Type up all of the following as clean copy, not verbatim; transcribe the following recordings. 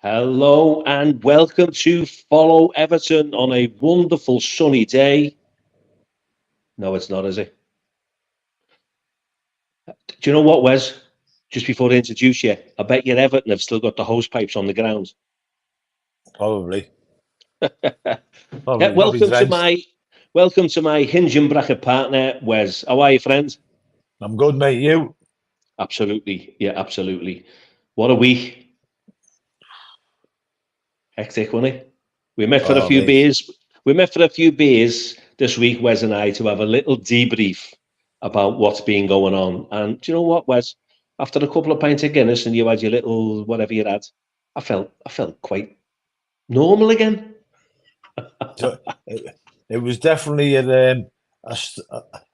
Hello and welcome to Follow Everton on a wonderful sunny day. No, it's not, is it? Do you know what, Wes? Just before I introduce you, I bet you Everton have still got the hose pipes on the ground. Probably. Yeah, Probably drenched. welcome to my hinge and bracket partner, Wes. How are you, friend? I'm good, mate. You? Absolutely, yeah, absolutely. What a week! Hectic, wasn't it? We met for a Oh, few mate. beers. We met for a few beers this week, Wes and I, to have a little debrief about what's been going on. And do you know what, Wes? After a couple of pints of Guinness and you had your little whatever you had, I felt quite normal again. So, it was definitely a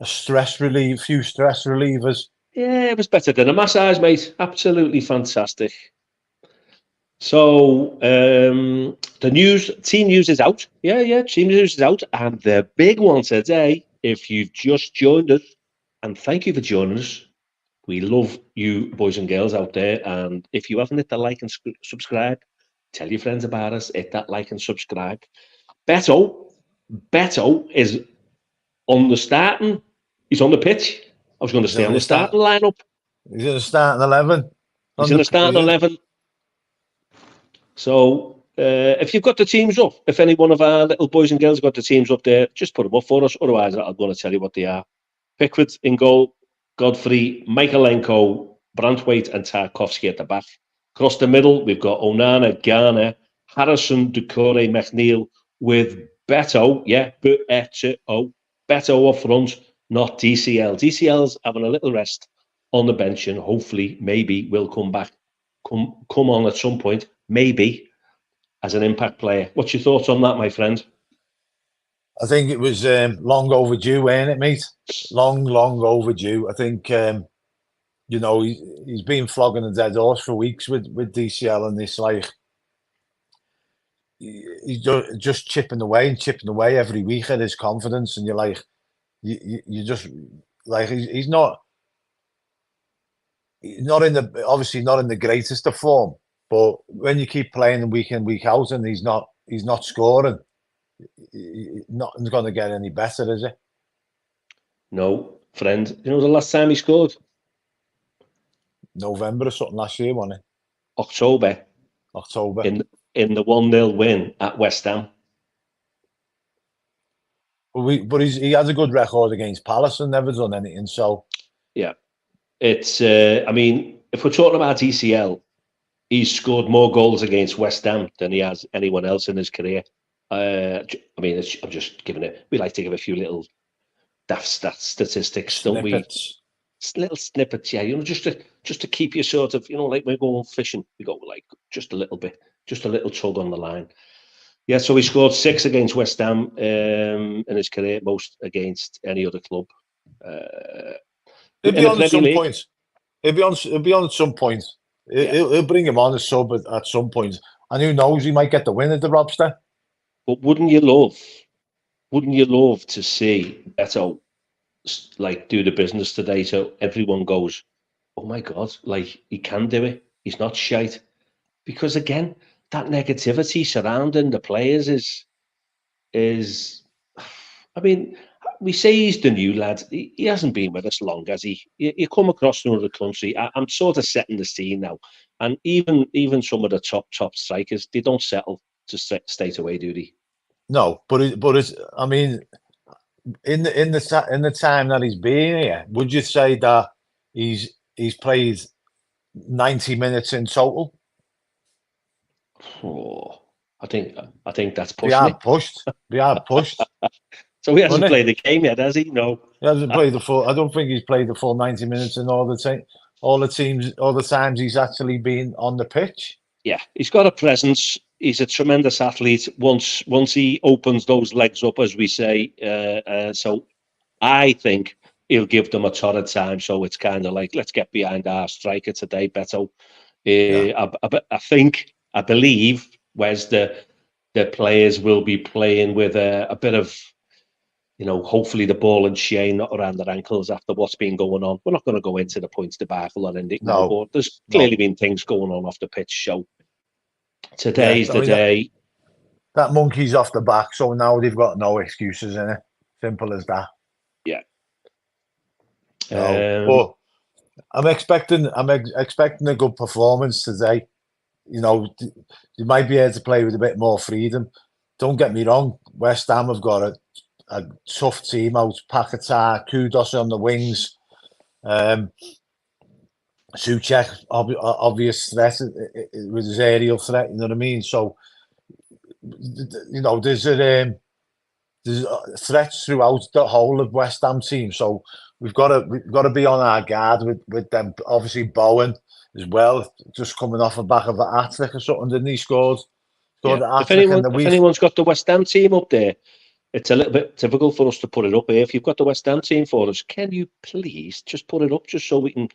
stress relief, few stress relievers. Yeah, it was better than a massage, mate. Absolutely fantastic. So the team news is out. Yeah, team news is out, and the big one today. If you've just joined us, and thank you for joining us. We love you, boys and girls out there. And if you haven't hit the like and subscribe, tell your friends about us. Hit that like and subscribe. Beto is on the starting. He's on the pitch. I was going to He's stay in on the the starting start. lineup. He's in the starting 11. He's On in the the starting he's 11. So if you've got the teams up, if any one of our little boys and girls have got the teams up there, just put them up for us. Otherwise, I'm going to tell you what they are. Pickford in goal, Godfrey, Michaelenko, Brantwaite and Tarkovsky at the back. Across the middle, we've got Onana, Garner, Harrison, Doucouré, McNeil with Beto. Yeah, Beto. Beto up front, not DCL. DCL's having a little rest on the bench and hopefully, maybe will come back, come on at some point, maybe as an impact player. What's your thoughts on that, my friend? I think it was long overdue, ain't it, mate? Long overdue. I think he's been flogging a dead horse for weeks with DCL, and this he's just chipping away every week at his confidence, and you're like, you just like he's not obviously not in the greatest of form, but when you keep playing week in week out and he's not scoring, nothing's going to get any better, is it? No, friend. You know the last time he scored? November or something last year, wasn't it? October October. in the 1-0 win at West Ham. But he has a good record against Palace and never done anything. So yeah, it's. I mean, if we're talking about ECL, he's scored more goals against West Ham than he has anyone else in his career. I mean, I'm just giving it. We like to give a few little daft statistics, don't we? snippets. Little snippets, yeah. Just to keep you sort of, like we're going fishing, we go like just a little bit, just a little tug on the line. Yeah, so he scored 6 against West Ham in his career, most against any other club. He'll In be the on at Premier some League, point. He'll be on at some point. yeah. He'll bring him on as sub at some point, and who knows, he might get the win at the Robster. But wouldn't you love to see Beto like do the business today, so everyone goes, oh my God, like he can do it. He's not shite. Because again, that negativity surrounding the players is I mean, we say he's the new lad. He hasn't been with us long, has he? You come across another country. I'm sort of setting the scene now, and even some of the top strikers, they don't settle to straight away, do they? No, but it's. I mean, in the time that he's been here, would you say that he's played 90 minutes in total? Oh, I think that's Be pushing hard it. pushed. Be hard pushed, So he hasn't wouldn't it? played the game yet, has he? No. He hasn't played the full. I don't think he's played the full 90 minutes in all the times he's actually been on the pitch. Yeah, he's got a presence. He's a tremendous athlete. Once he opens those legs up, as we say, so I think he'll give them a torrid time. So it's kind of like, let's get behind our striker today, Beto. Yeah. I believe, where's the players will be playing with a bit of, hopefully the ball and chain not around their ankles after what's been going on. We're not going to go into the points debacle or anything now, No, but there's clearly no. been things going on off the pitch. So Today's the day. That monkey's off the back, so now they've got no excuses in it. Simple as that. Yeah. But I'm expecting a good performance today. You know, they might be able to play with a bit more freedom. Don't get me wrong, West Ham have got a tough team out. Paquetá, Kudos on the wings. Souček, obvious threat with his aerial threat, you know what I mean? So, you know, there's threats throughout the whole of West Ham team. So we've got to be on our guard with them. Obviously, Bowen as well, just coming off the back of a hat-trick or something, didn't he? Scored yeah. a hat-trick in the week. If anyone's got the West Ham team up there, it's a little bit difficult for us to put it up here. If you've got the West Ham team for us, can you please just put it up just so we can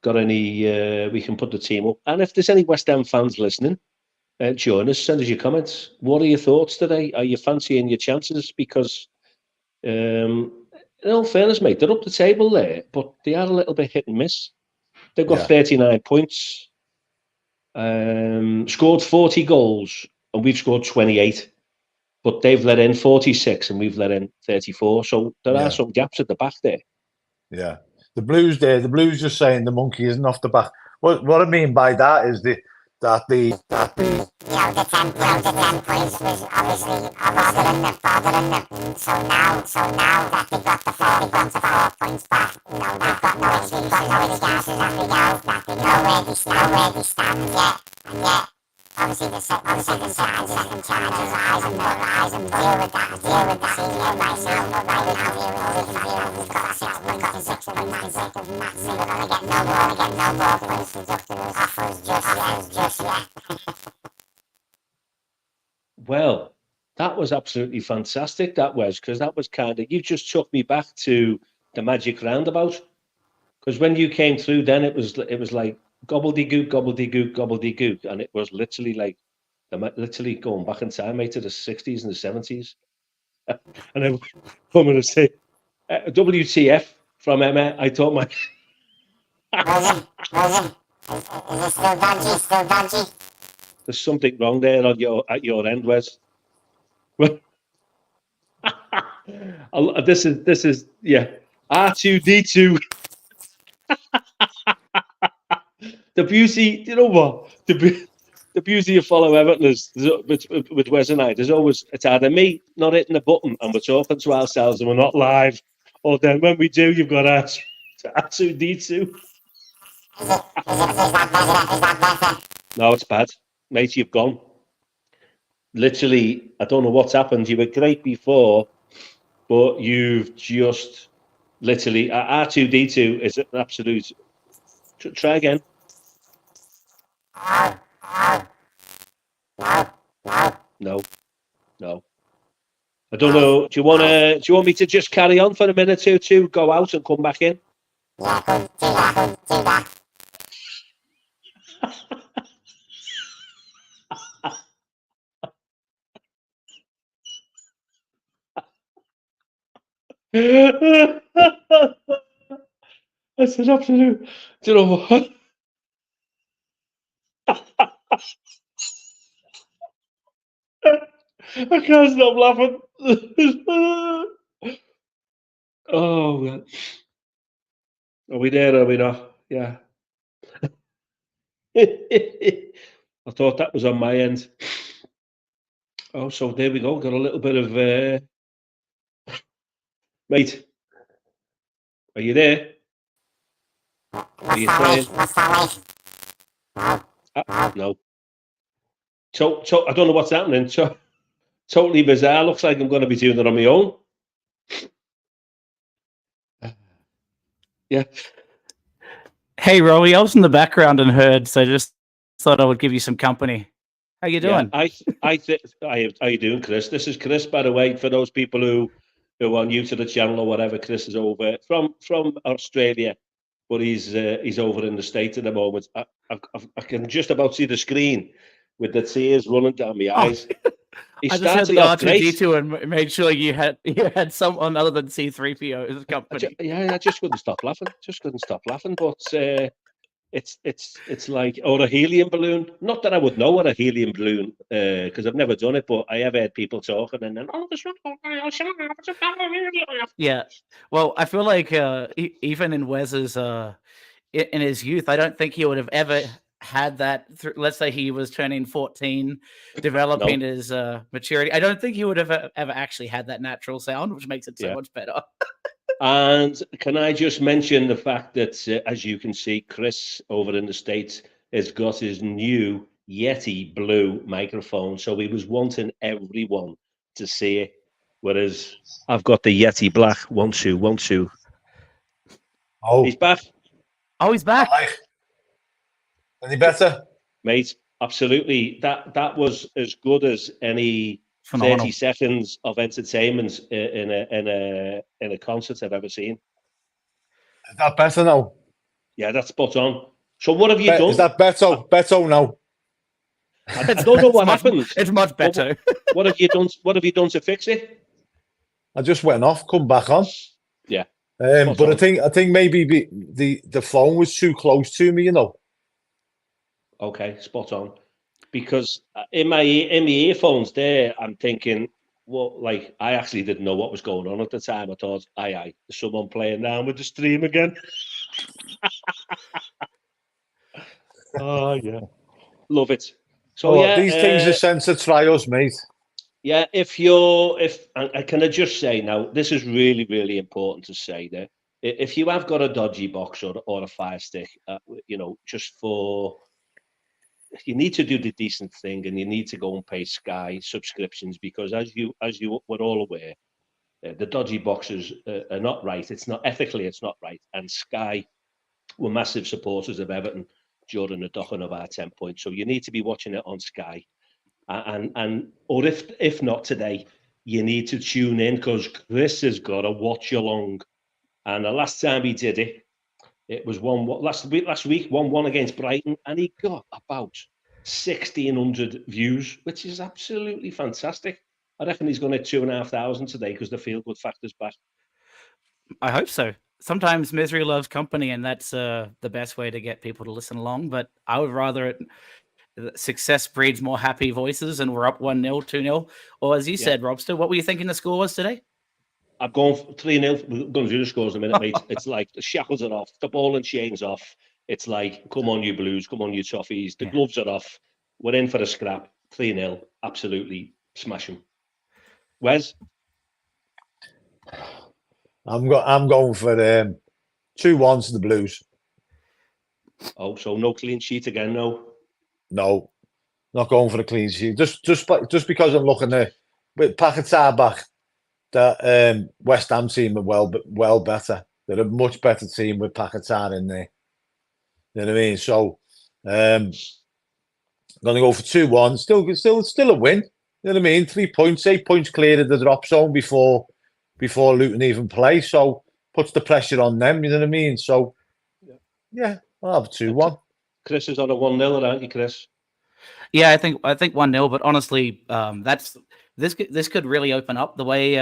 we can put the team up? And if there's any West Ham fans listening, join us, send us your comments. What are your thoughts today? Are you fancying your chances? Because in all fairness, mate, they're up the table there, but they are a little bit hit and miss. They've got 39 points, scored 40 goals, and we've scored 28. But they've let in 46 and we've let in 34. So there are some gaps at the back there. Yeah. The Blues just saying the monkey isn't off the back. What I mean by that is the 10 points was obviously bothering them. So now that they've got the 4 points back, you know, they've got no excuses as we go. They know where they stand yet. And yet, obviously the second charge is rise and deal with that. Senior right now, we've got 6 of Max. We're going to get no more points deducted as offers just yet. Well, that was absolutely fantastic, that was, because that was kind of, you just took me back to the Magic Roundabout. Because when you came through then, it was like gobbledygook, gobbledygook, gobbledygook. And it was literally like, literally going back in time, mate, to the 60s and the 70s. And I'm going to say, WTF from Emma, I thought my... Is it still dodgy? There's something wrong there at your end, Wes. Well, this is R2D2. The beauty, you know what? The beauty of follow Everton is with Wes and I. It's either me not hitting the button and we're talking to ourselves and we're not live, or then when we do, you've got R2D2. Is that better? No, it's bad. Mate, you've gone. Literally, I don't know what's happened. You were great before, but you've just literally... R2D2 is an absolute... Try again. No. I don't know. Do you want me to just carry on for a minute or two, go out and come back in? Yeah, do that. That's an absolute... Do you know what? I can't stop laughing. Oh, man. Are we there or are we not? Yeah. I thought that was on my end. Oh, so there we go. Got a little bit of... Mate, are you there? Are you trying? No. So I don't know what's happening. Totally bizarre. Looks like I'm going to be doing it on my own. Yeah. Hey, Robby, I was in the background and heard, so I just thought I would give you some company. How you doing? Yeah, how you doing, Chris? This is Chris, by the way, for those people who are new to the channel or whatever. Chris is over from Australia, but he's over in the States at the moment. I can just about see the screen with the tears running down my eyes. I just had the R2D2 and made sure you had someone other than C3PO as a company. I just couldn't stop laughing. But It's like, or a helium balloon. Not that I would know what a helium balloon, because I've never done it, but I have heard people talking and then, Yeah. Well, I feel like even in Wes's in his youth, I don't think he would have ever had that. Let's say he was turning 14, developing no, his maturity. I don't think he would have ever actually had that natural sound, which makes it so yeah. much better. And can I just mention the fact that, as you can see, Chris over in the States has got his new Yeti blue microphone. So he was wanting everyone to see it. Whereas I've got the Yeti black. 1 2 1 2. Oh, He's back, Oh, he's back. aye. Any better? mate. Absolutely. That was as good as any Phenomenal. 30 seconds of entertainment in a concert I've ever seen. Is that better now? Yeah, that's spot on. So what have you done? Is that better? Better now? I don't know what happened. It's much better. What have you done? What have you done to fix it? I just went off, come back on. Yeah. But on. I think maybe the phone was too close to me, you know. Okay, spot on. Because in my earphones there, I'm thinking, well, like I actually didn't know what was going on at the time. I thought, aye, there's someone playing down with the stream again. Oh yeah, love it. So yeah, these things are sent to try us, mate. Yeah, if can I just say now, this is really, really important to say that if you have got a dodgy box or a Fire Stick, just for, you need to do the decent thing and you need to go and pay Sky subscriptions, because as you were all aware, the dodgy boxes are not right. It's not ethically, it's not right. And Sky were massive supporters of Everton during the docking of our 10 points. So you need to be watching it on Sky. Or if not today, you need to tune in, because Chris has got a watch along. And the last time he did it, it was last week 1-1 against Brighton, and he got about 1,600 views, which is absolutely fantastic. I reckon he's going to 2,500 today because the feel good factor's back. I hope so. Sometimes misery loves company, and that's the best way to get people to listen along. But I would rather success breeds more happy voices, and we're up 1-0, 2-0. Or as you said, Robster, what were you thinking the score was today? I'm going 3-0. We're going to do the scores in a minute, mate. It's like the shackles are off, the ball and chains off. It's like, come on, you Blues, come on, you Toffees. The gloves are off. We're in for a scrap. 3-0. Absolutely smash them. Wes? I'm going for 2-1 to the Blues. Oh, so no clean sheet again, no? No, not going for a clean sheet. Just because I'm looking at with Paquetá back, that West Ham team are well better. They're a much better team with Paquetá in there. You know what I mean? So I'm going to go for 2-1. Still a win. You know what I mean? 3 points, 8 points clear of the drop zone before Luton even play. So puts the pressure on them. You know what I mean? So yeah, I'll have 2-1. Chris is on a 1-0, aren't you, Chris? Yeah, I think 1-0. But honestly, this could really open up the way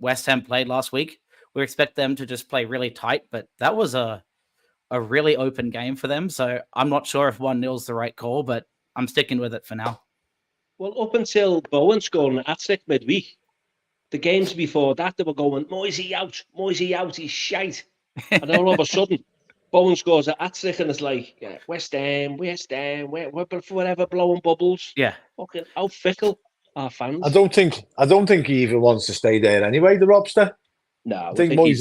West Ham played last week. We expect them to just play really tight, but that was a really open game for them. So I'm not sure if 1-0 is the right call, but I'm sticking with it for now. Well, up until Bowen scoring at Attic midweek, the games before that, they were going, Moisey out, he's shite. And then all of a sudden, Bowen scores at Attic, and it's like, West Ham, we're forever blowing bubbles. Yeah. Fucking how fickle our fans. I don't think he even wants to stay there anyway, the Robster. No, I think Moyes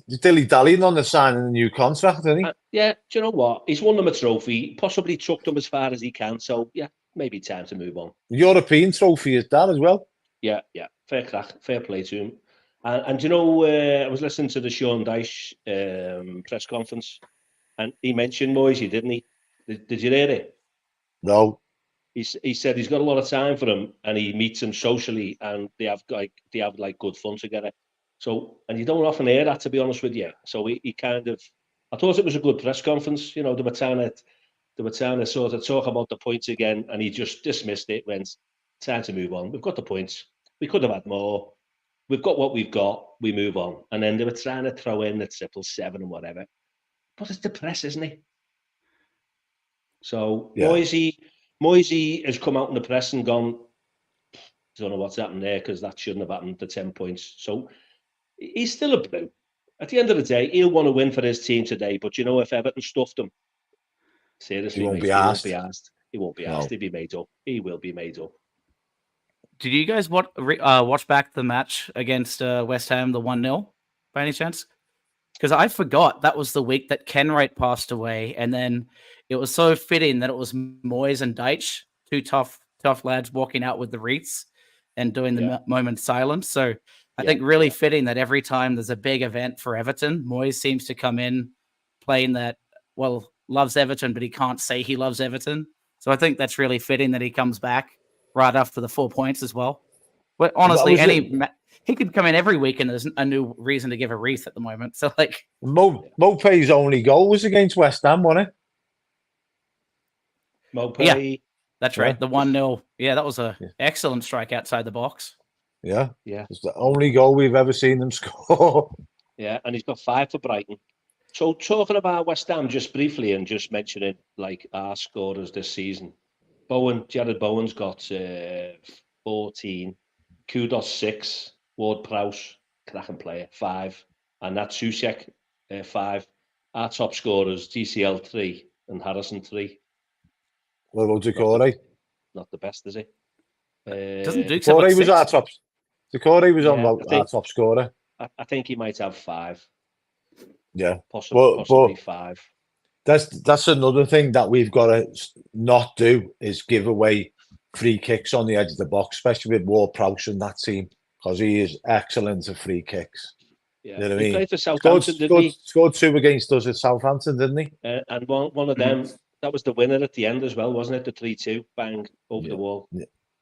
he's dilly-dallying on the signing a new contract, isn't he? Yeah, do you know what? He's won them a trophy, possibly took them as far as he can. So, yeah, maybe time to move on. European trophy is that as well. Yeah, fair crack, fair play to him. And you know, I was listening to the Sean Dyche press conference, and he mentioned Moisey, didn't he? Did you hear it? No. He said he's got a lot of time for him, and he meets him socially, and they have good fun together. So, and you don't often hear that, to be honest with you. So he kind of, I thought it was a good press conference. You know, they were trying to sort of talk about the points again, and he just dismissed it. Went, time to move on. We've got the points. We could have had more. We've got what we've got. We move on. And then they were trying to throw in the 777 and whatever. But it's the press, isn't it? So Yeah. Moisey has come out in the press and gone, don't know what's happened there because that shouldn't have happened, the 10 points. So he's still a blue. At the end of the day, he'll want to win for his team today. But if Everton stuffed him, seriously, He won't mate, be he won't asked. be asked. He won't be No. asked. He'll be made up. He will be made up. Did you guys watch back the match against West Ham, the 1-0, by any chance? Because I forgot that was the week that Kenwright passed away, and then it was so fitting that it was Moyes and Deitch, two tough lads walking out with the wreaths and doing the moment silence. So I think really fitting that every time there's a big event for Everton, Moyes seems to come in playing that, well, loves Everton, but he can't say he loves Everton. So I think that's really fitting that he comes back right after the 4 points as well. But honestly, he could come in every week and there's a new reason to give a wreath at the moment. So like Mopé's only goal was against West Ham, wasn't it? Mopé. Yeah, that's right. The 1-0. Yeah, that was an excellent strike outside the box. Yeah. Yeah. It's the only goal we've ever seen them score. Yeah, and he's got 5 for Brighton. So talking about West Ham just briefly and just mentioning like our scorers this season. Jared Bowen's got 14. Kudos 6. Ward Prowse, cracking player, 5. And that's Susek, 5. Our top scorers, DCL 3 and Harrison 3. What about Decore? Not the best, is he? Doesn't Dukes have like 6? Was our top. Decore was on our top scorer. I think he might have 5. Yeah, possibly 5. That's another thing that we've got to not do is give away free kicks on the edge of the box, especially with Ward Prowse and that team, because he is excellent at free kicks. Yeah, you know what I he mean? played for Southampton, didn't he? Scored 2 against us at Southampton, didn't he? And one of them, that was the winner at the end as well, wasn't it? The 3-2 bang over the wall.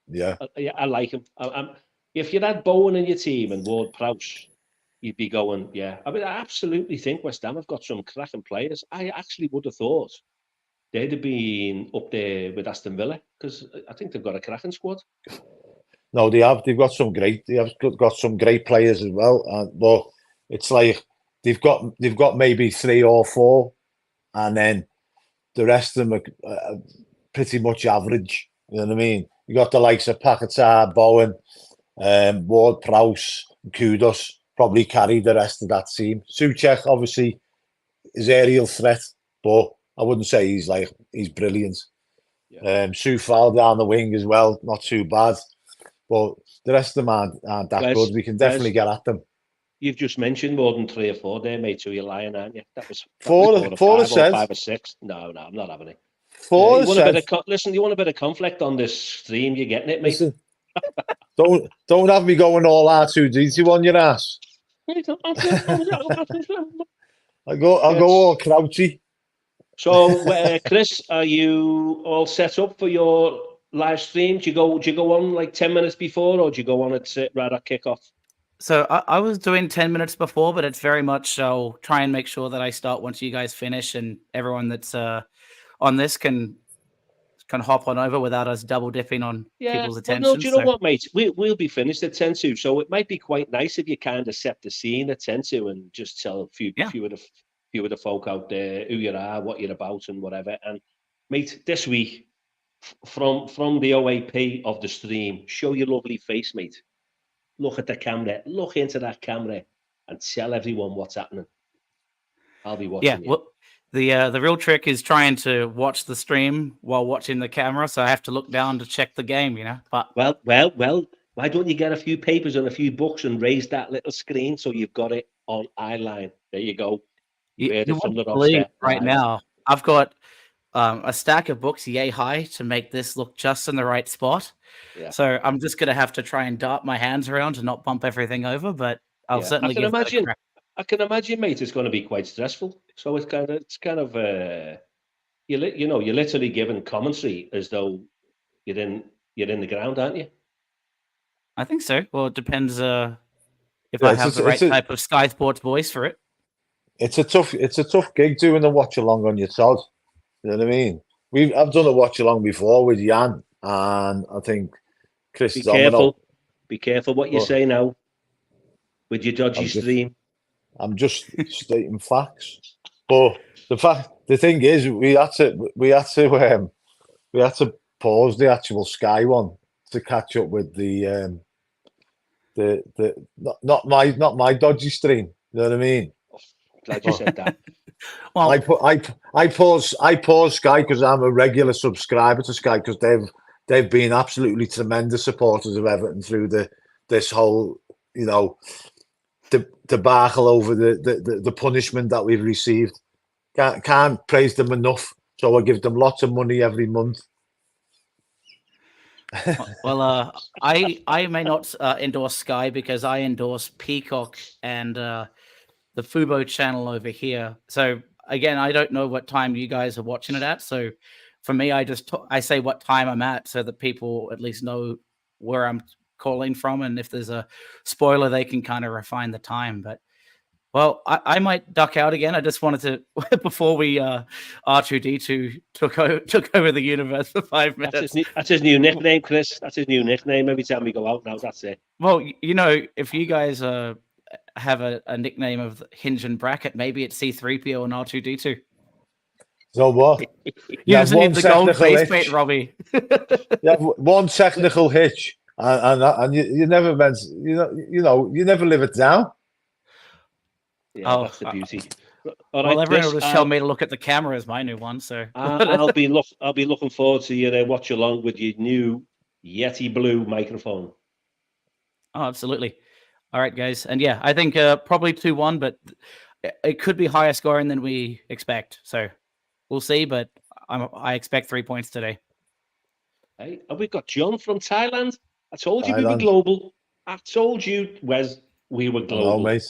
Yeah, I like him. If you had Bowen in your team and Ward Prowse, you'd be going, yeah. I mean, I absolutely think West Ham have got some cracking players. I actually would have thought they'd have been up there with Aston Villa because I think they've got a cracking squad. No, they have. They've got some great. They have got some great players as well. But it's like they've got maybe 3 or 4, and then the rest of them are pretty much average. You know what I mean? You got the likes of Paquetá, Bowen, Ward Prowse, Kudos. Probably carry the rest of that team. Souček, obviously, is aerial threat, but I wouldn't say he's brilliant. Yeah. Soufal down the wing as well, not too bad. But the rest of them aren't that good. We can definitely get at them. You've just mentioned more than 3 or 4 there, mate, so you're lying, aren't you? That was 4 or 5 or 6. No, I'm not having it. 4 you want a bit of conflict on this stream, you're getting it, mate. Listen, don't have me going all R2D2 on your ass. I'll go all crouchy. So, Chris, are you all set up for your live stream? Do you go on like 10 minutes before, or do you go on at right at kickoff? So I was doing 10 minutes before, but it's very much I'll try and make sure that I start once you guys finish, and everyone that's on this can hop on over without us double dipping on people's attention. Well, no, do you know what, mate? We'll be finished at 10:02, so it might be quite nice if you kind of set the scene at 10:02 and just tell a few of the folk out there who you are, what you're about, and whatever. And mate, this week from the OAP of the stream, show your lovely face, mate. Look at the camera, look into that camera, and tell everyone what's happening. I'll be watching you. Well, the real trick is trying to watch the stream while watching the camera, so I have to look down to check the game, you know. But well, why don't you get a few papers and a few books and raise that little screen so you've got it on eye line? There you go. You won't believe right now I've got a stack of books yay high to make this look just in the right spot. Yeah. So I'm just gonna have to try and dart my hands around to not bump everything over, but I'll certainly give it a crack. I can imagine, mate, it's going to be quite stressful. So it's kind of you're literally giving commentary as though you're in the ground, aren't you? I think so. Well, it depends if I have the right type of Sky Sports voice for it. It's a tough gig doing a watch along on your Todd. You know what I mean? I've done a watch along before with Jan, and I think Chris. Be careful what you say now with your dodgy stream. I'm just stating facts. But The thing is, we had to pause the actual Sky one to catch up with the not my dodgy stream. You know what I mean? Glad you said that. Well, I pause Sky because I'm a regular subscriber to Sky because they've been absolutely tremendous supporters of Everton through this whole debacle over the punishment that we've received. Can't praise them enough. So I give them lots of money every month. well, I may not endorse Sky because I endorse Peacock and the Fubo channel over here. So again, I don't know what time you guys are watching it at. So for me, I say what time I'm at so that people at least know where I'm calling from, and if there's a spoiler, they can kind of refine the time. But well, I might duck out again. I just wanted to before we R2D2 took over the universe for 5 minutes. That's his new nickname, Chris. That's his new nickname. Every time we go out now, that's it. Well, if you guys have a nickname of Hinge and Bracket, maybe it's C3PO and R2D2. So what? You just need the gold face paint, Robbie. You have one technical hitch, and you never meant you never live it down. Yeah, that's the beauty. All right, everyone will just tell me to look at the camera as my new one. So I'll be looking forward to your watch along with your new Yeti Blue microphone. Oh, absolutely. All right, guys, and yeah, I think probably 2-1, but it could be higher scoring than we expect. So we'll see, but I expect 3 points today. Hey, and we've got John from Thailand. I told you we were global. I told you, Wes, we were global. I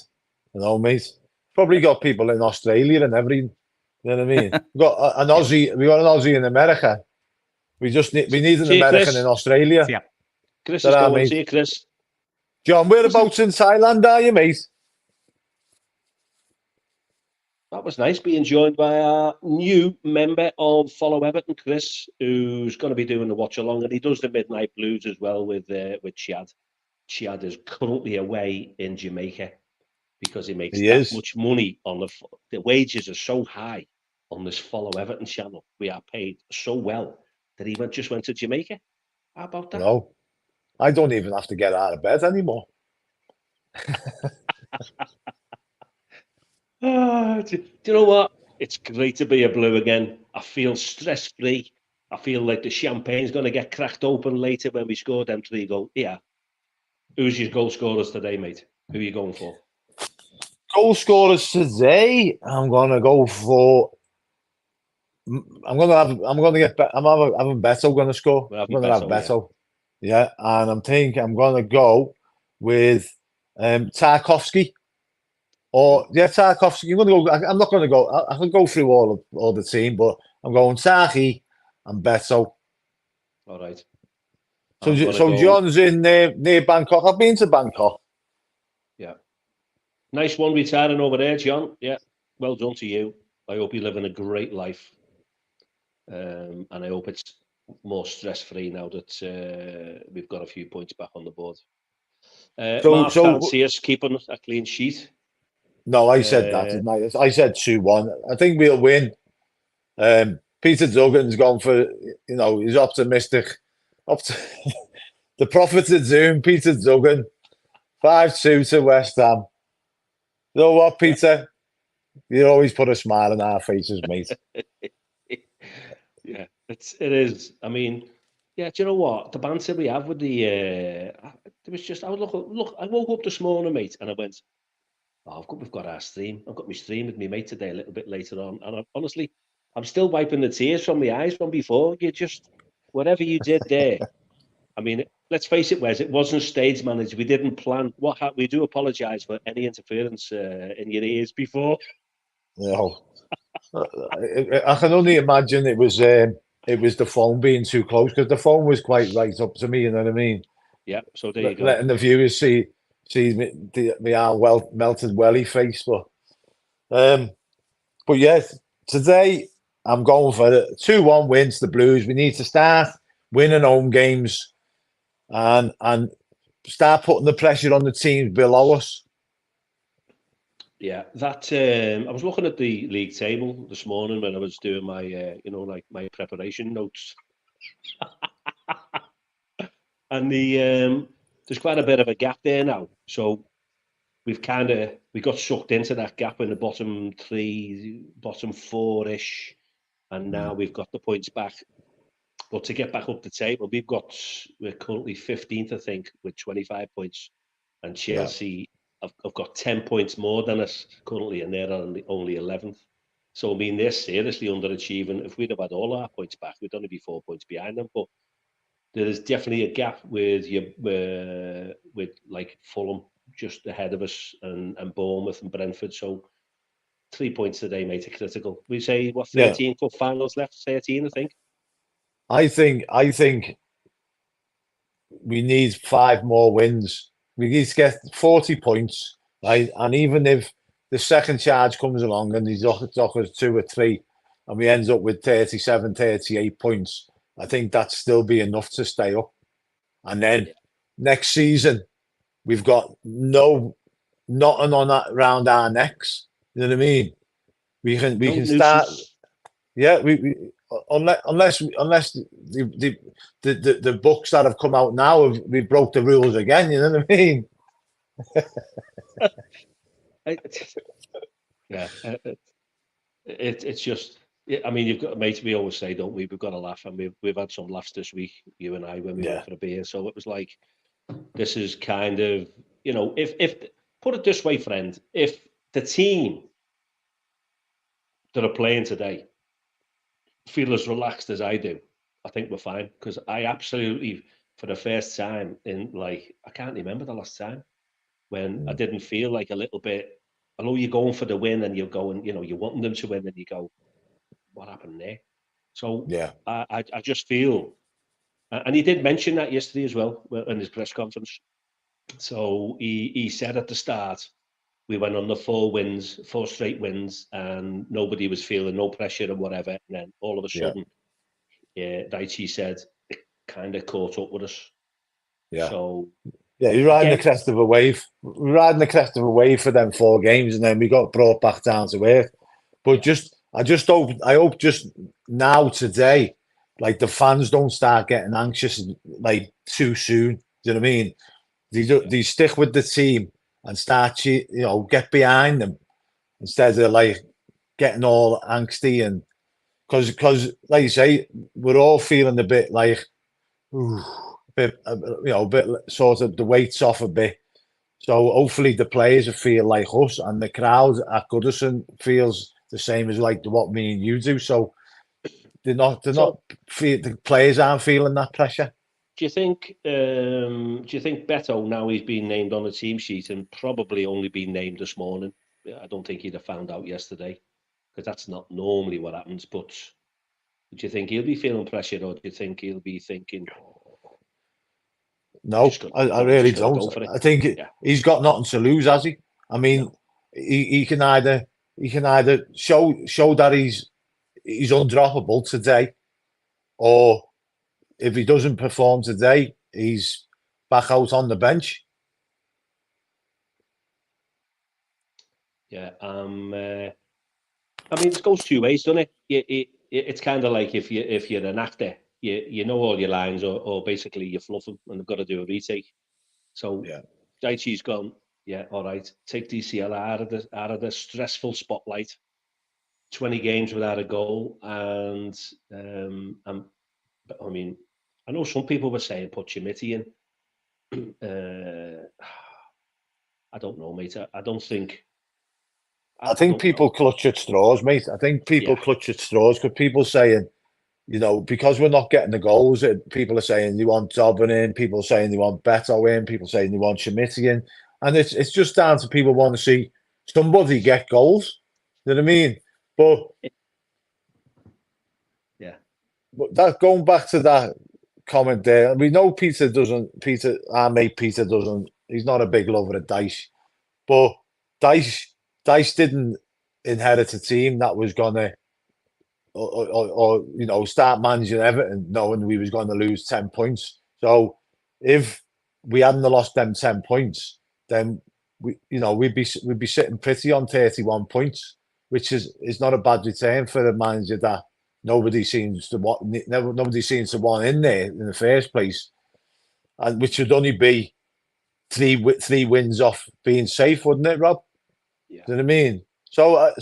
know, mate. Probably got people in Australia and everything. You know what I mean? We got an Aussie in America. We need an American Chris. In Australia. Yeah. Chris is going. See you, Chris. John, whereabouts in Thailand are you, mate? That was nice being joined by our new member of Follow Everton, Chris, who's going to be doing the watch along, and he does the Midnight Blues as well with Chad. Chad is currently away in Jamaica because he makes much money on the wages are so high on this Follow Everton channel. We are paid so well that he just went to Jamaica. How about that? No, I don't even have to get out of bed anymore. Do you know what? It's great to be a Blue again. I feel stress-free. I feel like the champagne's going to get cracked open later when we score them 3 goals. Yeah. Who's your goal scorers today, mate? Who are you going for? Goal scorers today, I'm gonna go for. I'm having Beto going to score. I'm going to have Beto. Yeah, and I'm thinking I'm going to go with Tarkovsky. Tarkovsky. I'm not going to go. I can go through all the team, but I'm going Taki and Beto. All right. So John's in near Bangkok. I've been to Bangkok. Yeah. Nice one retiring over there, John. Yeah. Well done to you. I hope you're living a great life. And I hope it's more stress-free now that we've got a few points back on the board. Mark can't see us keeping a clean sheet. No, I said that, didn't I? I said 2-1. I think we'll win. Peter Duggan's gone for, he's optimistic. The prophet of doom, Peter Duggan, 5-2 to West Ham. You know what, Peter? You always put a smile on our faces, mate. Yeah, it is. I mean, yeah. Do you know what? The banter we have with there was just. I woke up this morning, mate, and I went, we've got our stream. I've got my stream with me mate today a little bit later on, and honestly, I'm still wiping the tears from my eyes from before. You just whatever you did there. I mean, let's face it, Wes. It wasn't stage managed. We didn't plan. We do apologise for any interference in your ears before. No. I can only imagine it was the phone being too close because the phone was quite right up to me. You know what I mean? Yeah. So there you go. Letting the viewers see me melted welly face, but yes, today I'm going for a 2-1 wins the Blues. We need to start winning home games and start putting the pressure on the teams below us. Yeah, that I was looking at the league table this morning when I was doing my, like my preparation notes, and there's quite a bit of a gap there now. So we got sucked into that gap in the bottom three, bottom four-ish, and now we've got the points back. But to get back up the table, we're currently 15th, I think, with 25 points, and Chelsea have got 10 points more than us currently, and they're only 11th. So I mean, they're seriously underachieving. If we'd have had all our points back, we'd only be 4 points behind them. But there is definitely a gap with like Fulham just ahead of us, and Bournemouth and Brentford. So 3 points today make it critical. We say what, 13 cup finals left? 13, I think. I think we need 5 more wins. We need to get 40 points, right? And even if the second charge comes along and he's offers 2 or 3, and we end up with 37, 38 points, I think that'd still be enough to stay up. And then next season, we've got nothing on that around our necks. You know what I mean? We can start. Yeah, we unless the books that have come out now, we broke the rules again. You know what I mean? It's just. I mean, you've got, mate. We always say, don't we? We've got to laugh, and we've had some laughs this week, you and I, when we went for a beer. So it was like, this is kind of, if put it this way, friend, if the team that are playing today feel as relaxed as I do, I think we're fine. Because I absolutely, for the first time in I can't remember the last time when I didn't feel like a little bit. I know you're going for the win and you're going, you're wanting them to win, and you go, what happened there? So I just feel, and he did mention that yesterday as well in his press conference. So he said at the start, we went on the 4 straight wins, and nobody was feeling no pressure and whatever. And then all of a sudden, Daichi said it kind of caught up with us. Yeah. So you're riding the crest of a wave. We're riding the crest of a wave for them 4 games, and then we got brought back down to earth. But I hope just now today, like the fans don't start getting anxious like too soon. Do you know what I mean? They stick with the team and start, get behind them instead of like getting all angsty, and because like you say, we're all feeling a bit like, a bit sort of the weight's off a bit. So hopefully the players feel like us, and the crowd at Goodson feels the same as like what me and you do. So the players aren't feeling that pressure. Do you think Beto, now he's been named on the team sheet and probably only been named this morning? I don't think he'd have found out yesterday, because that's not normally what happens. But do you think he'll be feeling pressure, or do you think he'll be thinking? No, I really don't. I think he's got nothing to lose, has he? I mean, he can either show that he's undroppable today, or if he doesn't perform today, he's back out on the bench. Yeah, I mean, it goes 2 ways, doesn't it? It's kind of like if you're an actor, you know all your lines, or basically you fluff them, and they've got to do a retake. So Daichi's gone, all right, take DCL out of the stressful spotlight. 20 games without a goal, and I mean, I know some people were saying put Chimiti in. I don't know, mate. I don't think. I think people clutch at straws, mate. I think people clutch at straws because people saying, because we're not getting the goals, people are saying they want Dobbin in, people are saying they want Beto in, people saying they want Chimiti in. And it's just down to people want to see somebody get goals. You know what I mean? But but that, going back to that comment there, we know our mate Peter doesn't, he's not a big lover of Dice. But Dice didn't inherit a team that was gonna or start managing Everton knowing we was going to lose 10 points. So if we hadn't lost them 10 points, then we'd be sitting pretty on 31 points, which is not a bad return for a manager that nobody seems to want in there in the first place, and which would only be three wins off being safe, wouldn't it, Rob? Yeah. Do you know what I mean? So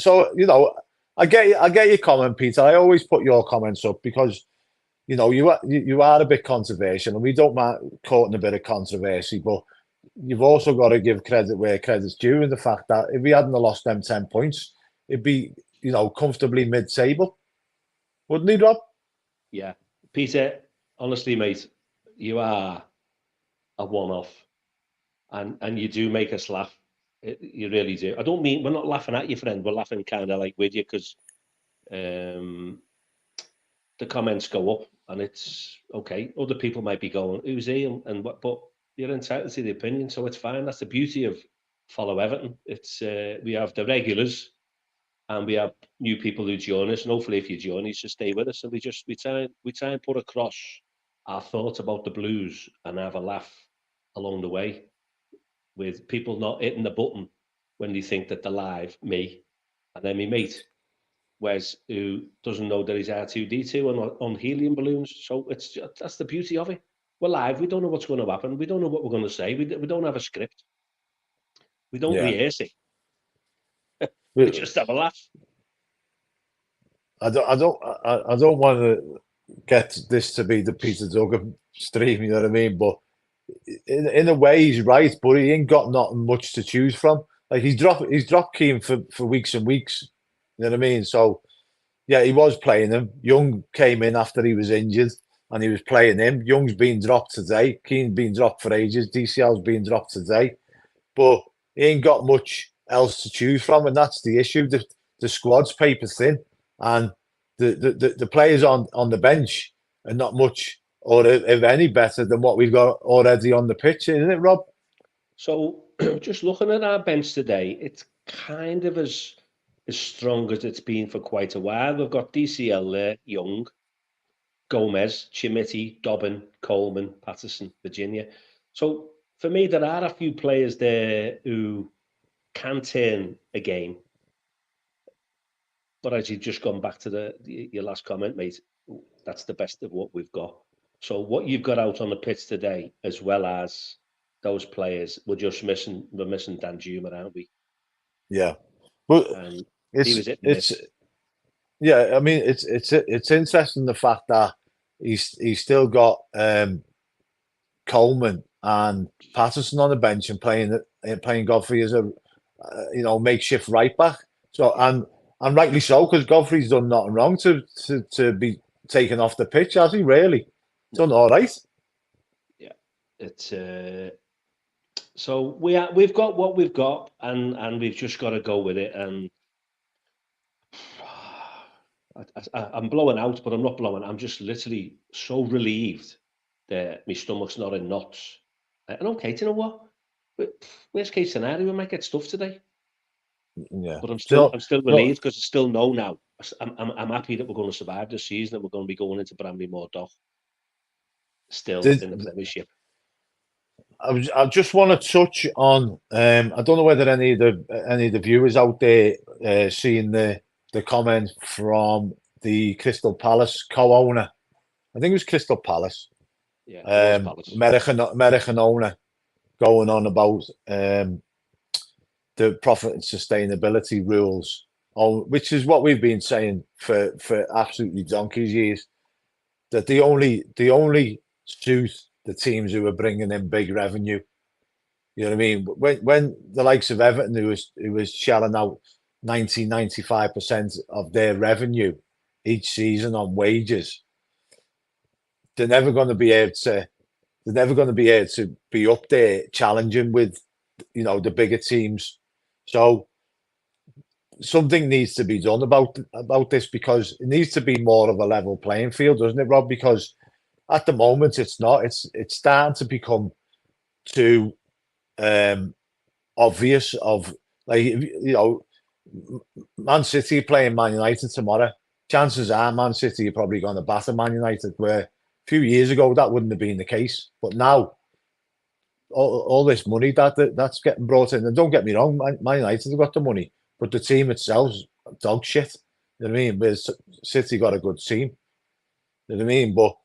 I get your comment, Peter. I always put your comments up because you are a bit controversial, and we don't mind caught in a bit of controversy, but you've also got to give credit where credit's due in the fact that if we hadn't lost them 10 points, it'd be comfortably mid-table, wouldn't he, Rob? Yeah, Peter. Honestly, mate, you are a one-off, and you do make us laugh. You really do. I don't mean we're not laughing at you, friend. We're laughing kind of like with you because the comments go up, and it's okay. Other people might be going, "Who's he?" and what, but you're entitled to the opinion, so it's fine. That's the beauty of Follow Everton. It's we have the regulars, and we have new people who join us, and hopefully, if you join us, just stay with us. And we try and put across our thoughts about the Blues and have a laugh along the way, with people not hitting the button when they think that they're live, me, and then me mate, Wes, who doesn't know that he's R2D2 on helium balloons. So that's the beauty of it. We're live. We don't know what's going to happen. We don't know what we're going to say. We don't have a script. We don't rehearse it. We just have a laugh. I don't want to get this to be the Peter Duggan stream, you know what I mean? But in a way, he's right, but he ain't got nothing much to choose from. Like he's dropped Keane for weeks and weeks. You know what I mean? So yeah, he was playing him. Young came in after he was injured, and he was playing him. Young's been dropped today. Keane's been dropped for ages. DCL's been dropped today, but he ain't got much else to choose from, and that's the issue. The squad's paper thin, and the players on the bench are not much, or if any, better than what we've got already on the pitch, isn't it, Rob? So just looking at our bench today, it's kind of as strong as it's been for quite a while. We've got DCL there, Young, Gomez, Chimiti, Dobbin, Coleman, Patterson, Virginia. So for me, there are a few players there who can turn a game. But as you've just gone back to your last comment, mate, that's the best of what we've got. So what you've got out on the pitch today, as well as those players, we're missing Dan Juma, aren't we? Yeah, but yeah. I mean, it's interesting the fact that he's still got Coleman and Patterson on the bench and playing Godfrey as a makeshift right back. So and rightly so, because Godfrey's done nothing wrong to be taken off the pitch, has he? Really done all right. Yeah, it's so we've got what we've got, and we've just got to go with it. And I'm blowing out, but I'm not blowing. I'm just literally so relieved that my stomach's not in knots. And okay, do you know what? Worst case scenario, we might get stuff today. Yeah, but I'm still relieved because I still know now. I'm happy that we're going to survive this season and we're going to be going into Bramley Moordock still in the Premiership. I just want to touch on. I don't know whether any of the viewers out there seen the comment from the Crystal Palace co-owner. I think it was Crystal Palace. Yeah, Palace. American owner going on about the profit and sustainability rules, which is what we've been saying for absolutely donkey's years. That they only suit the teams who are bringing in big revenue. You know what I mean? When the likes of Everton, who was shelling out 95% of their revenue each season on wages, they're never going to be able to. They're never going to be able to be up there challenging with, the bigger teams. So something needs to be done about this, because it needs to be more of a level playing field, doesn't it, Rob? Because at the moment it's not. It's starting to become too obvious. Of like, Man City playing Man United tomorrow. Chances are Man City are probably going to batter Man United, where a few years ago that wouldn't have been the case. But now all this money that's getting brought in. And don't get me wrong, Man United have got the money, but the team itself's dog shit. You know what I mean? Whereas City got a good team. You know what I mean? But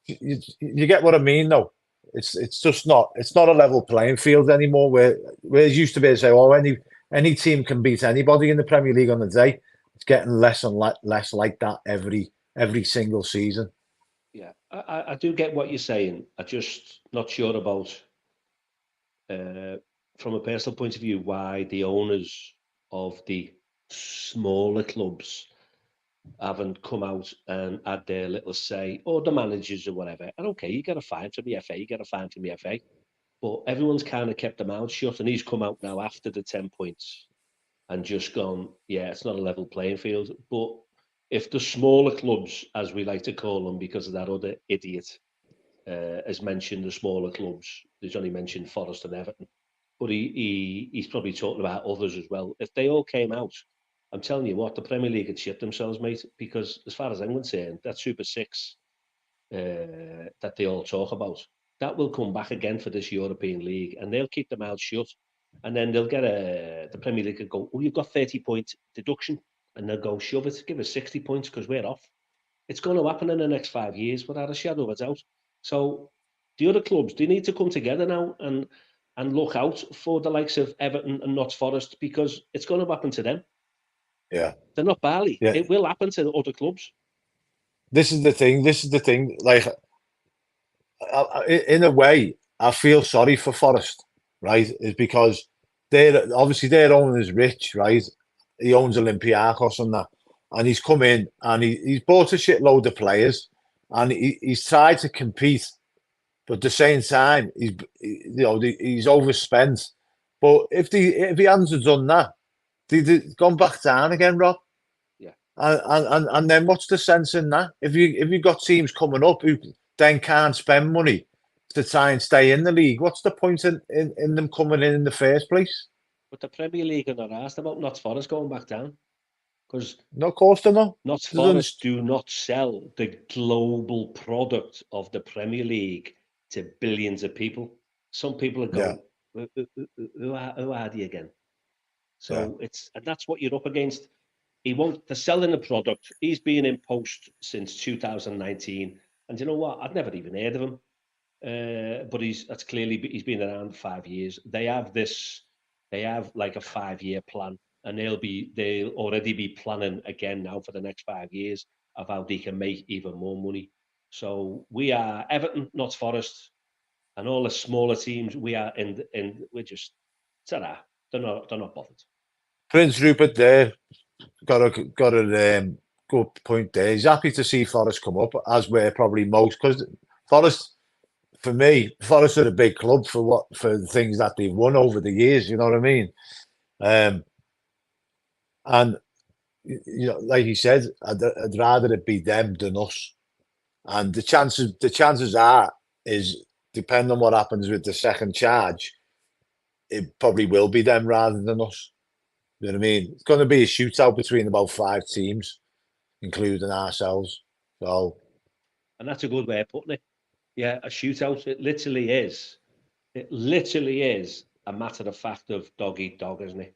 you get what I mean, though. It's just not. It's not a level playing field anymore. Where it used to be to say, oh, any team can beat anybody in the Premier League on the day. It's getting less and less like that every single season. Yeah, I do get what you're saying. I'm just not sure about, from a personal point of view, why the owners of the smaller clubs haven't come out and had their little say, or the managers or whatever. And okay, you get a fine from the FA, you get a fine from the FA, but everyone's kind of kept their mouth shut, and he's come out now after the 10 points and just gone, yeah, it's not a level playing field. But if the smaller clubs, as we like to call them, because of that other idiot, has mentioned the smaller clubs, he's only mentioned Forest and Everton, but he's probably talking about others as well. If they all came out, I'm telling you what, the Premier League would shit themselves, mate, because as far as I'm concerned, that Super Six that they all talk about, that will come back again for this European League, and they'll keep their mouths shut, and then they'll get the Premier League will go, oh, you've got 30-point deduction, and they'll go, shove it, give us 60 points because we're off. It's going to happen in the next 5 years without a shadow of a doubt. So the other clubs, they need to come together now and look out for the likes of Everton and Notts Forest, because it's going to happen to them. Yeah. They're not barley. Yeah. It will happen to other clubs. This is the thing. Like, in a way, I feel sorry for Forest, right? Is because obviously their owner is rich, right? He owns Olympiacos and that, and he's come in and he's bought a shitload of players, and he's tried to compete, but at the same time he's overspent. But if he hadn't done that, they'd gone back down again, Rob. And then what's the sense in that? If you got teams coming up who then can't spend money to try and stay in the league, what's the point in them coming in the first place? But the Premier League are not asked about Notts Forest going back down, because no, of course they're not. Notts Forest do not sell the global product of the Premier League to billions of people. Some people are going, who are they again? So and that's what you're up against. They're selling the product. He's been in post since 2019. And you know what? I'd never even heard of him. But he's been around 5 years. They have like a 5-year plan, and they'll already be planning again now for the next 5 years of how they can make even more money. So we are Everton, Notts Forest, and all the smaller teams. We are we're just ta-da. They're not bothered. Prince Rupert there got a good point there. He's happy to see Forest come up, as we're probably most, because Forest, for me, Forest are a big club for the things that they've won over the years. You know what I mean? And like he said, I'd rather it be them than us. And the chances are is, depending on what happens with the second charge, it probably will be them rather than us. You know what I mean? It's going to be a shootout between about 5 teams, including ourselves. So, and that's a good way of putting it. Yeah, a shootout. It literally is. It literally is a matter of fact of dog eat dog, isn't it?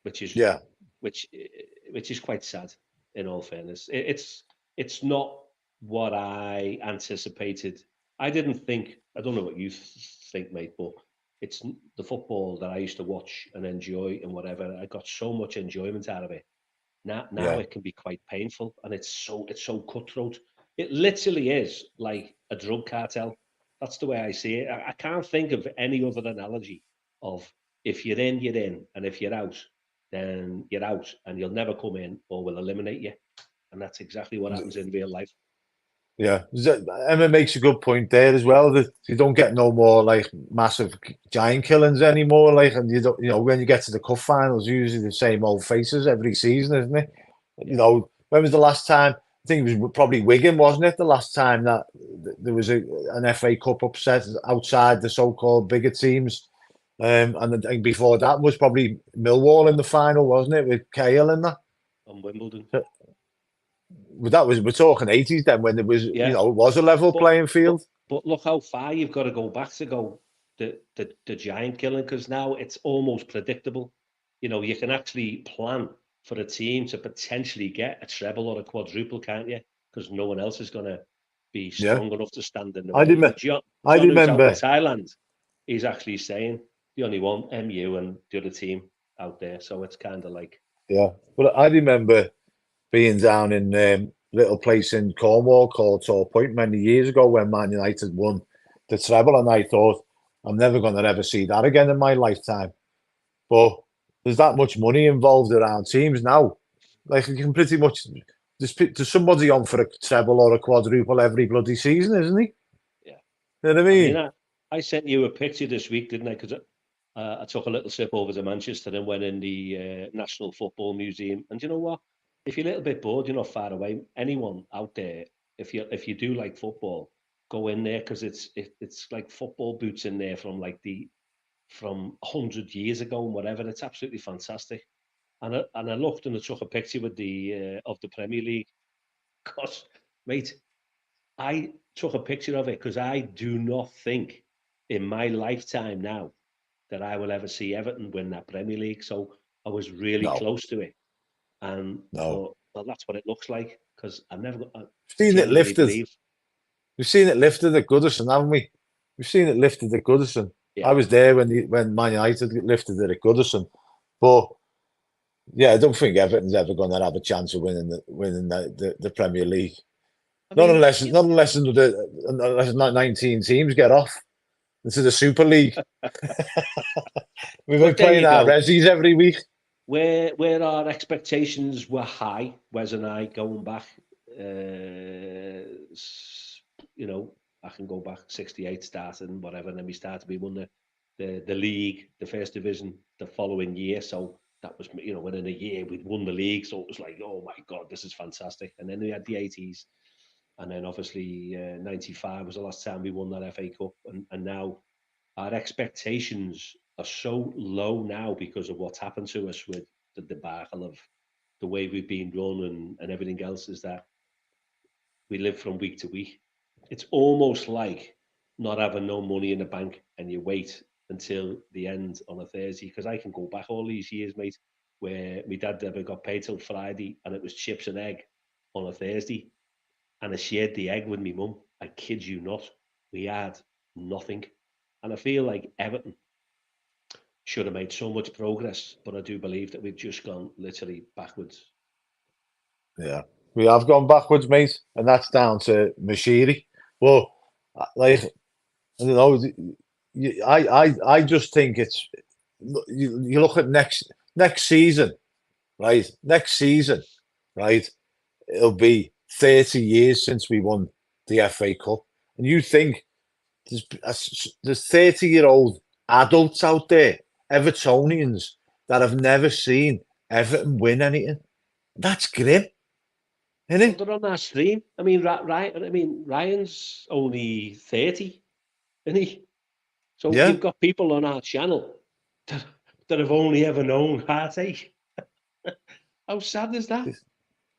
Which is quite sad. In all fairness, it's not what I anticipated. I didn't think. I don't know what you think, mate, but it's the football that I used to watch and enjoy and whatever. I got so much enjoyment out of it. Now it can be quite painful, and it's so cutthroat. It literally is like a drug cartel. That's the way I see it. I can't think of any other analogy of, if you're in, you're in, and if you're out, then you're out, and you'll never come in, or we'll eliminate you. And that's exactly what happens in real life. Yeah, Emma makes a good point there as well, that you don't get no more like massive giant killings anymore. Like, and you don't, when you get to the cup finals, usually the same old faces every season, isn't it? When was the last time? I think it was probably Wigan, wasn't it? The last time that there was an FA Cup upset outside the so-called bigger teams, and I think before that was probably Millwall in the final, wasn't it, with Cahill and that? On Wimbledon. We're talking 80s then, when there was, it was a level playing field. But look how far you've got to go back to go. the giant killing, because now it's almost predictable. You know, you can actually plan for a team to potentially get a treble or a quadruple, can't you? Because no one else is going to be strong enough to stand in the I way. remember. John, I who's out in remember. Thailand, he's actually saying the only one, MU and the other team out there. So it's kind of like, Yeah, but I remember being down in little place in Cornwall called Tor Point many years ago when Man United won the treble, and I thought I'm never going to ever see that again in my lifetime. But there's that much money involved around teams now. Like you can pretty much there's somebody on for a treble or a quadruple every bloody season, isn't he? yeah. You know what I I mean? mean, I sent you a picture this week, didn't I? Because I took a little trip over to Manchester and went in the National Football Museum. And you know what? If you're a little bit bored, you're not far away. Anyone out there, if you do like football, go in there, because it's like football boots in there from 100 years ago and whatever. It's absolutely fantastic. And I looked and I took a picture with the of the Premier League. Gosh, mate, I took a picture of it because I do not think in my lifetime now that I will ever see Everton win that Premier League. So I was really No, close to it, and no. thought, well, that's what it looks like, because I We've seen it genuinely lifted. believe, We've seen it lifted at Goodson, haven't we? We've seen it lifted at Goodson. yeah. I was there when Man United lifted it at Goodson, but yeah, I don't think Everton's ever going to have a chance of winning the Premier League. I Not mean, unless 19 teams get off into the Super League. We've been but there playing you our go. resis every week. Where our expectations were high, Wes and I going back, you know, I can go back 68 starting, whatever, and then we won the league, the first division the following year. So that was, you know, within a year we'd won the league. So it was like, oh my God, this is fantastic. And then we had the 80s. And then obviously 95 was the last time we won that FA Cup. And now our expectations are so low now because of what's happened to us with the debacle of the way we've been run and everything else, is that we live from week to week. It's almost like not having no money in the bank and you wait until the end on a Thursday. Because I can go back all these years, mate, where my dad never got paid till Friday and it was chips and egg on a Thursday. And I shared the egg with my mum. I kid you not. We had nothing. And I feel like Everton should have made so much progress, but I do believe that we've just gone literally backwards. Yeah, we have gone backwards, mate, and that's down to Mashiri. Well, like I don't know, I just think it's you look at next season, right? Next season, right? It'll be 30 years since we won the FA Cup, and you think there's 30-year-old adults out there, Evertonians, that have never seen Everton win anything. That's grim, isn't Well, it? they're on our stream. I mean, Ryan's only 30, isn't he? So Yeah. you've got people on our channel that have only ever known heartache. How sad is that?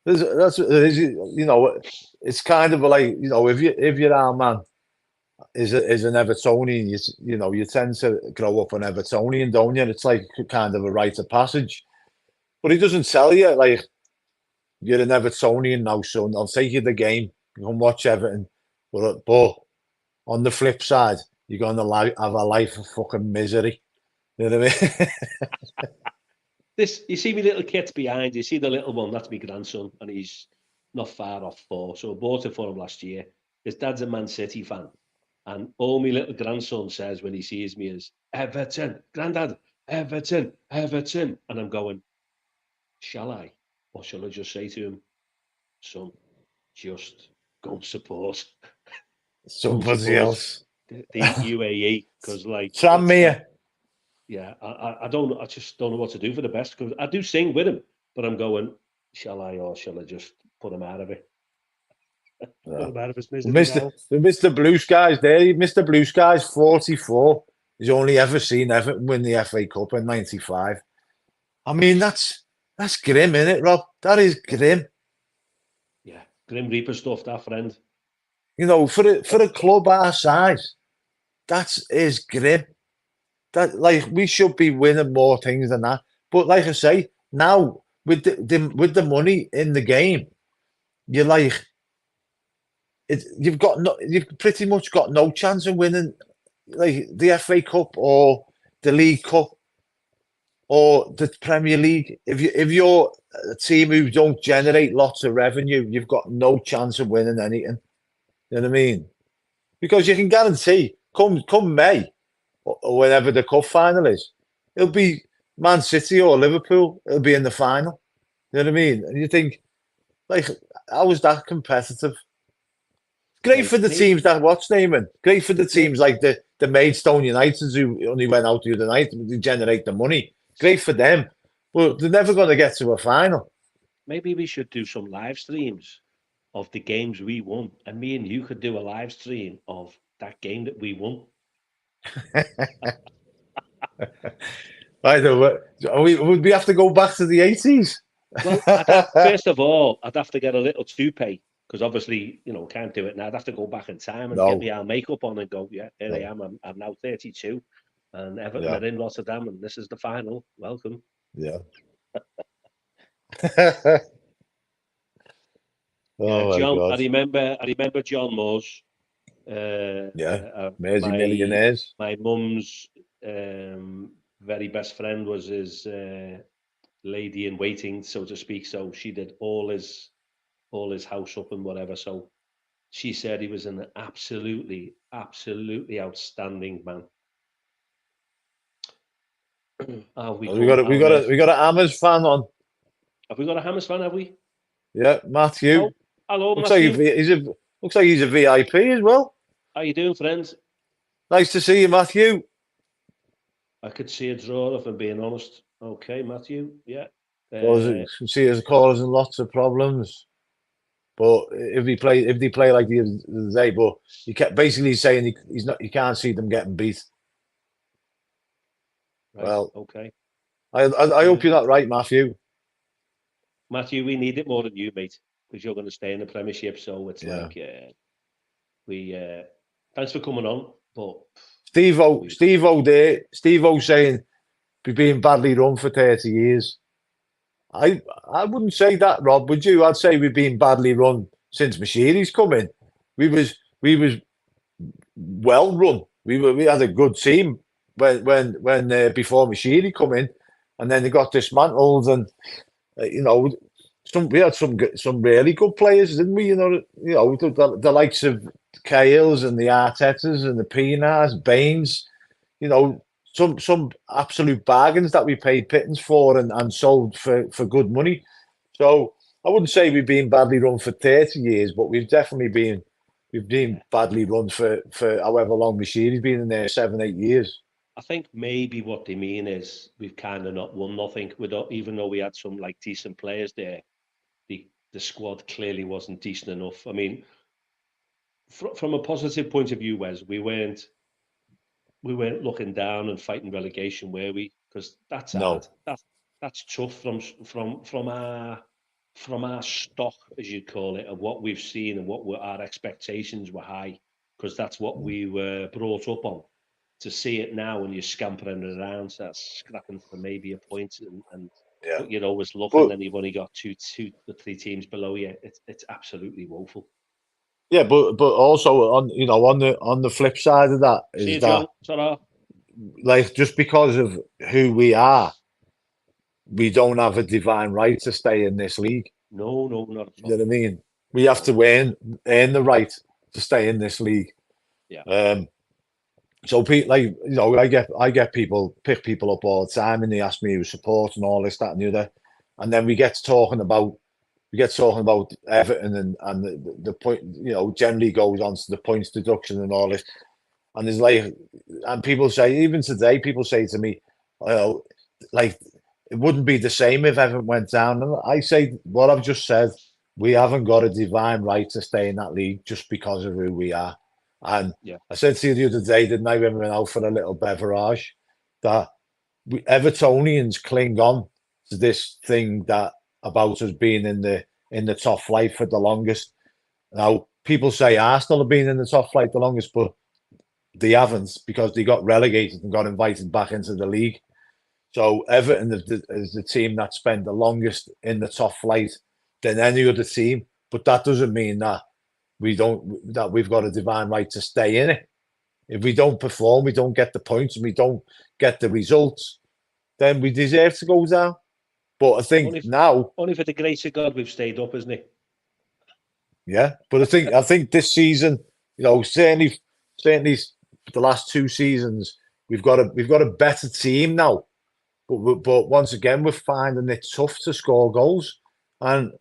That's you know, it's kind of like, you know, if your our man is an Evertonian, you know, you tend to grow up an Evertonian, don't you? And it's like kind of a rite of passage. But he doesn't tell you like you're an Evertonian now, son. I'll take you the game. You can watch Everton, but on the flip side, you're going to have a life of fucking misery. You know what I mean? You see me little kids behind. You see the little one. That's my grandson, and he's not far off 4. So I bought it for him last year. His dad's a Man City fan, and all my little grandson says when he sees me is Everton, Grandad, Everton, Everton, and I'm going, shall I, or shall I just say to him, son, just go support, Somebody else. the UAE, because like Tranmere. yeah, I don't. I just don't know what to do for the best, because I do sing with him, but I'm going, shall I, or shall I just put him out of it? Put him out of his misery now. Mr. Blue Skies there. Mr. Blue Skies, 44. He's only ever seen Everton win the FA Cup in 95. I mean, that's grim, isn't it, Rob? That is grim. Yeah, Grim Reaper stuff, that friend. You know, for a club our size, That is grim. That like we should be winning more things than that. But like I say, now with the money in the game, you're like you've pretty much got no chance of winning like the FA Cup or the League Cup or the Premier League. If you're a team who don't generate lots of revenue, you've got no chance of winning anything. You know what I mean? Because you can guarantee come May or whenever the cup final is, it'll be Man City or Liverpool. It'll be in the final. You know what I mean? And you think, like, how is that competitive? Great for the teams that what's naming. Great for the teams like the Maidstone Uniteds who only went out the other night to generate the money. Great for them, but they're never going to get to a final. Maybe we should do some live streams of the games we won, and me and you could do a live stream of that game that we won. I know. Would we have to go back to the 80s? Well, first of all, I'd have to get a little toupee because obviously, can't do it now. I'd have to go back in time and get my makeup on and go, yeah, here I am. I'm now 32 and Everton are in Rotterdam and this is the final. Welcome. Yeah. John, I remember John Moore's. Mersey Millionaires. My mum's very best friend was his lady in waiting, so to speak. So she did all his house up and whatever. So she said he was an absolutely outstanding man. We got a Hammers fan on. Have we got a Hammers fan? Have we? Yeah, Matthew. Oh, hello, looks Matthew. Looks like he's a VIP as well. How you doing, friends? Nice to see you, Matthew. I could see a draw, if I'm being honest. Okay, Matthew. Yeah. See his causing lots of problems. But if they play like the other day, but he kept basically saying he can't see them getting beat. Right, well, okay. I hope you're not right, Matthew. Matthew, we need it more than you, mate, because you're going to stay in the Premiership. So it's like thanks for coming on. But Steve-O saying we've been badly run for 30 years. I wouldn't say that, Rob, would you? I'd say we've been badly run since Mashiri's come in. We was well run. We had a good team when before Mashiri come in, and then they got dismantled, and we had some really good players, didn't we? The likes of Cales and the Artetas and the Pinars, Baines, some absolute bargains that we paid pittance for and sold for good money. So I wouldn't say we've been badly run for 30 years, but we've definitely been badly run for however long Mashiri's been in there, 7-8 years. I think maybe what they mean is we've kind of not won nothing. Even though we had some like decent players there, the squad clearly wasn't decent enough. I mean, from a positive point of view, Wes, we weren't looking down and fighting relegation, were we? Because that's hard. That's tough from our stock, as you'd call it, of what we've seen and what our expectations were high, because that's what we were brought up on. To see it now when you're scampering around, that's scrapping for maybe a point, but you're always looking, and you've only got two or three teams below you. It's absolutely woeful. Yeah, but also on the flip side of that is that like just because of who we are, we don't have a divine right to stay in this league. No, not at all. You know what I mean? We have to earn the right to stay in this league. Yeah. So I get people pick people up all the time, and they ask me who support and all this, that, and the other, and then we get talking about Everton and the point, generally goes on to the points deduction and all this, and there's and people say, even today, people say to me, like it wouldn't be the same if Everton went down, and I say what I've just said. We haven't got a divine right to stay in that league just because of who we are. And I said to you the other day, didn't I, when we went out for a little beverage, that Evertonians cling on to this thing that about us being in the top flight for the longest. Now, people say Arsenal have been in the top flight the longest, but they haven't, because they got relegated and got invited back into the league. So Everton is the team that spent the longest in the top flight than any other team. But that doesn't mean that we've got a divine right to stay in it. If we don't perform, we don't get the points, and we don't get the results, then we deserve to go down. But I think only for the grace of God we've stayed up, isn't it? Yeah, but I think this season, certainly the last 2 seasons, we've got a better team now. But once again, we're finding it tough to score goals, and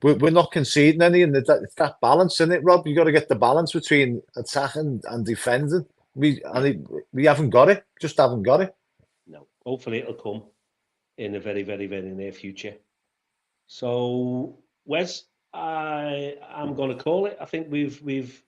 we're not conceding any. And it's that balance, isn't it, Rob? You got to get the balance between attacking and defending. We haven't got it. Just haven't got it. No, hopefully it'll come in the very, very, very near future. So, Wes, I'm going to call it. I think we've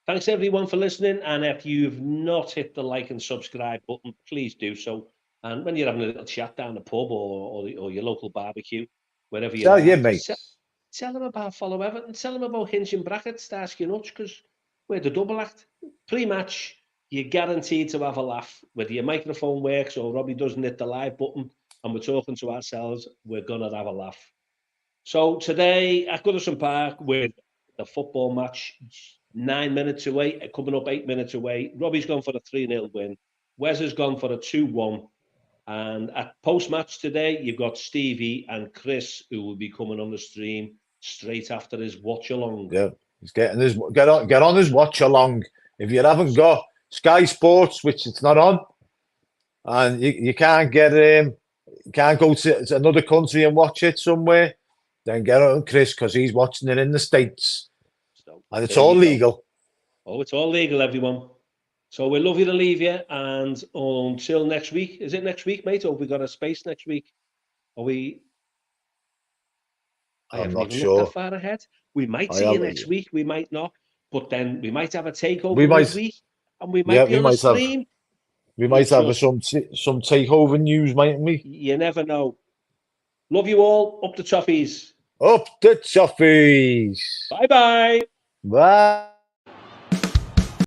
thanks everyone for listening, and if you've not hit the like and subscribe button, please do so. And when you're having a little chat down the pub or your local barbecue, wherever you're at, mate. Tell them about Follow Everton. Tell them about Hinge and Brackets, Starsky Nuts, because we're the double act. Pre-match, you're guaranteed to have a laugh. Whether your microphone works or Robbie doesn't hit the live button and we're talking to ourselves, we're going to have a laugh. So today at Goodson Park, with the football match 9 minutes away, coming up 8 minutes away, Robbie's gone for a 3-0 win. Wes has gone for a 2-1. And at post-match today, you've got Stevie and Chris, who will be coming on the stream straight after his watch-along. Yeah, he's getting his get on his watch-along. If you haven't got Sky Sports, which it's not on, and you can't get can't go to another country and watch it somewhere, then get on Chris, because he's watching it in the States. So, and it's all legal. Go. Oh, it's all legal, everyone. So we'd love you to leave you, and until next week. Is it next week, mate? Or have we got a space next week? Are we? I'm not sure. That far ahead. We might see you next week. We might not. But then we might have a takeover midweek, and we might be on a stream. We might have some takeover news, mightn't we? You never know. Love you all. Up the Toffees. Up the Toffees. Bye-bye. Bye.